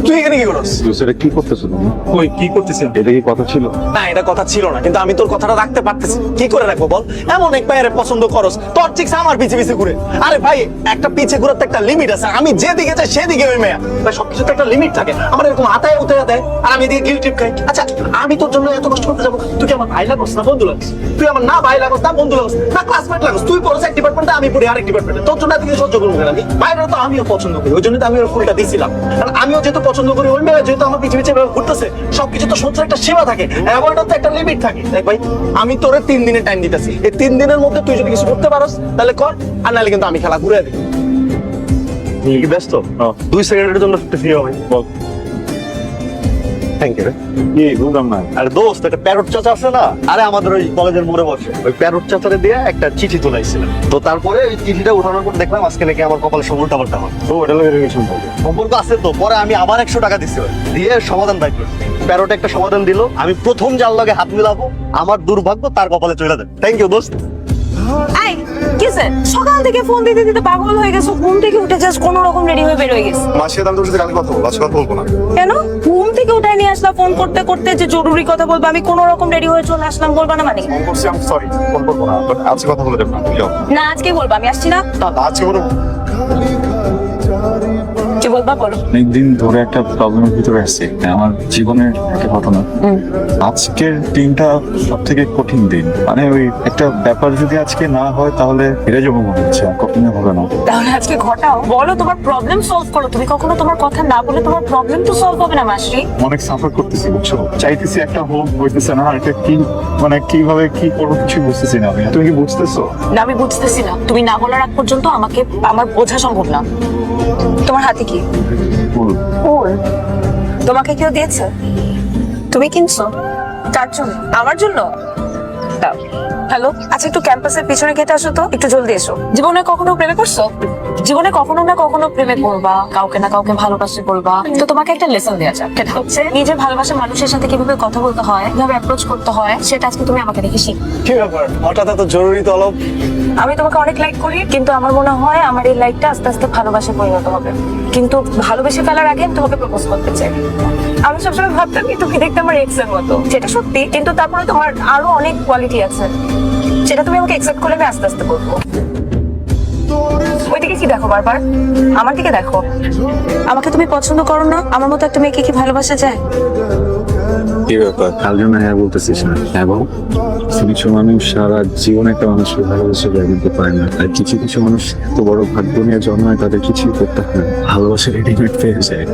তুই এখানে কি করছ? সেটা কি করতেছো তুমি? ওই কি করতেছিস? এটা কি কথা ছিল? না, এটা কথা ছিল না, কিন্তু আমি তোর কথাটা রাখতে পারতেছি। কি করে রাখবো বল? এমন এক পায়ের পছন্দ করস, তোর ঠিক আমার পিছে পিছে ঘুরে। আরে ভাই, একটা পিছে ঘুরাতে একটা লিমিট আছে। আমি যেদিকে চাই সেদিকে ওই মেয়া। ভাই, সবকিছুতে একটা লিমিট থাকে। আমার এরকম হাতায় উঠে দেয় আর আমি এদিকে গিল টিপ খাই। আচ্ছা, আমি তোর জন্য এত কষ্ট করতে যাবো? তুই কি আমার ভাই লাগস না বন্ধু লাগস? তুই আমার না ভাই লাগস না বন্ধু লাগস না ক্লাসমেট লাগস? তুই পড়ছ এক ডিপার্টমেন্টে, আমি পড়ি আরেক ডিপার্টমেন্টে। তোর জন্য এদিকে সহ্য করবো না আমি? বাইরে তো আমিও পছন্দ করি, ওই জন্য তো আমি ওর ফুলটা দিছিলাম। কারণ আমিও যেহেতু পছন্দ করি, ওই মেয়ে যেহেতু আমার পিছে পিছে ঘুরতেছে, সবকিছু তো সহ্যের একটা সীমা থাকে, অ্যাভয়েডের তো একটা লিমিট থাকে। দেখ ভাই, আমি তোরে 3 দিনের টাইম দিতেছি। এই 3 দিনের মধ্যে তুই যদি কিছু করতে পারস তাহলে কর, আর নাহলে কিন্তু আমি খেলা ঘুরে দিই। কি ব্যস্ত? 2 সেকেন্ডের জন্য ফ্রি হবে? বল। থ্যাংক ইউ রে। কি বুঝলাম না। আরে দোস্ত, একটা প্যারট চাচা আছে না? আরে আমাদের ওই কলেজের মোড়ে বসে, ওই প্যারট চাচারে দিয়ে একটা চিঠি তোলাইছিলাম। তো তারপরে ওই চিঠিটা উঠানোর পর দেখলাম আজকে নাকি আমার কপালে সব উল্টা পাল্টা হয়। ও এটা লাগে রিলেশন বলতে। সম্পর্ক আছে তো। পরে আমি আবার 100 টাকা দিছি, দিয়ে সমাধান পাইছি। প্যারট একটা সমাধান দিল, আমি প্রথম যার লগে হাত মিলাবো, আমার দুর্ভাগ্য তার কপালে চলে যাবে। থ্যাংক ইউ দোস্ত। এই কিসে সকাল থেকে ফোন দিতে দিতে পাগল হয়ে গেছো? ঘুম থেকে উঠে জাস্ট কোনো রকম রেডি হয়ে বের হয়ে গেছে। মাসে আমি তোর সাথে কালকে কথা বলবো, আজকে কথা বলবো না। কেন? ঘুম থেকে উঠে নিয়ে আসলা ফোন করতে করতে, যে জরুরি কথা বলবো, আমি কোনো রকম রেডি হয়ে চলে আসলাম, বলবা না মানে? ফোন করছি, আমি সরি, ফোন করবো না, বাট আজকে কথা বলে দেবো না। না আজকে বলবা, আমি আসছি না। আজকে বলো। কি বলবা বলো। অনেকদিন ধরে একটা প্রবলেমের ভিতরে আছি, আমার জীবনের একটা ঘটনা। আজকের দিনটা সব থেকে কঠিন দিন। মানে ওই একটা ব্যাপার যদি আজকে না হয় তাহলে হেরে যাবো মনে হচ্ছে, কখনো হবে না। তাহলে আজকে ঘটাও, বলো তোমার প্রবলেম সলভ করো। তুমি কখনো তোমার কথা না বলে তোমার প্রবলেম তো সলভ হবে না মাসি। অনেক সাফার করতেছি, বুঝছো? চাইতেছি একটা হোক, হইতেছে না। এটা কি মানে কিভাবে কি করবো কিছু বুঝতেছি না। তুমি কি বুঝতেছো? না, আমি বুঝতেছি না। তুমি না বলার আগ পর্যন্ত আমাকে আমার বোঝা সম্ভব না। তোমার হাতে কি? ফুল। ফুল তোমাকে কেউ দিয়েছে? তুমি কিনছো? কার জন্য? আমার জন্য? দাও। হ্যালো, আচ্ছা একটু ক্যাম্পাসের পিছনে গেটে আসো তো, একটু জলদি এসো। জীবনে কখনো প্রেমে করছো? জীবনে কখনো না কখনো প্রেমে করবা, কাউকে না কাউকে ভালোবাসে বলবা। তো তোমাকে একটা লেসন দেওয়া যাক, সেটা হচ্ছে নিজের ভালোবাসা মানুষের সাথে কিভাবে কথা বলতে হয়, কিভাবে অ্যাপ্রোচ করতে হয়, সেটা আজকে তুমি আমাকে দেখে শিখ। কি ব্যাপার, হঠাৎ এত জরুরি তলব? আমি তোমাকে অনেক লাইক করি, কিন্তু আমার মনে হয় আমার এই লাইকটা আস্তে আস্তে ভালোবাসে পরিণত হবে। কিন্তু ভালোবেসে ফেলার আগে আমি তোমাকে প্রপোজ করতে চাই। আমি সবসময় ভাবতাম কি তুমি দেখতে আমার এক্স এর মতো, সেটা সত্যি, কিন্তু তারপরে তোমার আরো অনেক কোয়ালিটি আছে, সেটা তুমি আমাকে অ্যাকসেপ্ট করলে আমি আস্তে আস্তে করবো। ওইদিকে কি দেখো বারবার? আমার দিকে দেখো। আমাকে তুমি পছন্দ করো না? আমার মতো একটা মেয়েকে কি ভালোবাসা যায়? কি ব্যাপার, কাল জন্য হ্যাঁ বলতেছিস না? এবং কিছু মানুষ সারা জীবন একটা মানুষকে ভালোবাসা যায় কিন্তু পায় না। আর কিছু কিছু মানুষ এত বড় ভাগ্য নিয়ে জন্মায়, তাদের কিছুই করতে হয় না, ভালোবাসা রেডিমেড পেয়ে যায়।